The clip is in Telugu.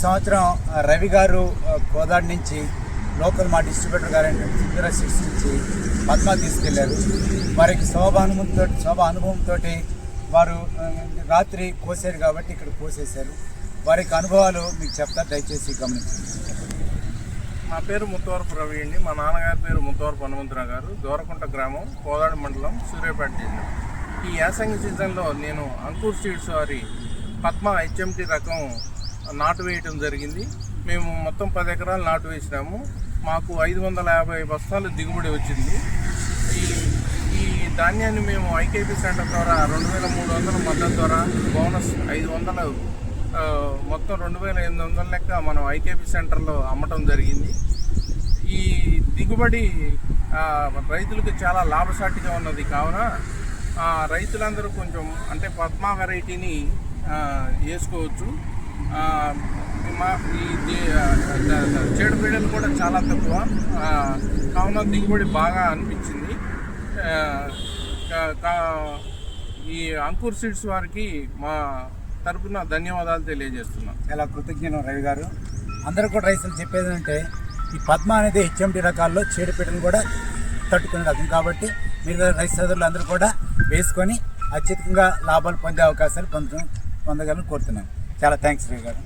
సంవత్సరం రవి గారు కోదాడి నుంచి లోకల్ మా డిస్ట్రిబ్యూటర్ గారు సుందర సీడ్స్ నుంచి పద్మ తీసుకెళ్లారు. వారికి శోభ అనుభవంతో వారు రాత్రి కోసారు కాబట్టి ఇక్కడ కోసేశారు. వారికి అనుభవాలు మీకు చెప్తారు, దయచేసి గమనించండి. నా పేరు ముత్తవరపు రవి అండి. మా నాన్నగారి పేరు ముత్తవరపు హనుమంతరావు గారు, దూరకుంట గ్రామం, కోదాడ మండలం, సూర్యాపేట జిల్లా. ఈ యాసంగి సీజన్లో నేను అంకుర్ సీడ్స్ వారి పద్మ హెచ్ఎంటి రకం నాటు వేయటం జరిగింది. మేము మొత్తం 10 ఎకరాలు నాటు వేసినాము. మాకు 550 బస్తాలు దిగుబడి వచ్చింది. ఈ ధాన్యాన్ని మేము ఐకేపీ సెంటర్ ద్వారా 2300 మద్దతు ద్వారా బోనస్ 500 మొత్తం 2800 లెక్క మనం ఐకేపీ సెంటర్లో అమ్మటం జరిగింది. ఈ దిగుబడి రైతులకు చాలా లాభసాటిగా ఉన్నది. కావున రైతులందరూ కొంచెం అంటే పద్మ వెరైటీని వేసుకోవచ్చు. చీడపీడలు కూడా చాలా తక్కువ, కావున దిగుబడి బాగా అనిపించింది. ఈ అంకుర్ సీడ్స్ వారికి మా తరపున ధన్యవాదాలు తెలియజేస్తున్నాం. చాలా కృతజ్ఞత రవి గారు. అందరూ కూడా రైతులు చెప్పేది అంటే ఈ పద్మ అనేది హెచ్ఎండి రకాల్లో చీడపీడలు కూడా తట్టుకునే రకం కాబట్టి మీరు రైతు సోదరులు అందరూ కూడా వేసుకొని అత్యధికంగా లాభాలు పొందే అవకాశాలు పొందగలని కోరుతున్నాను. చాలా థ్యాంక్స్ రవి గారు.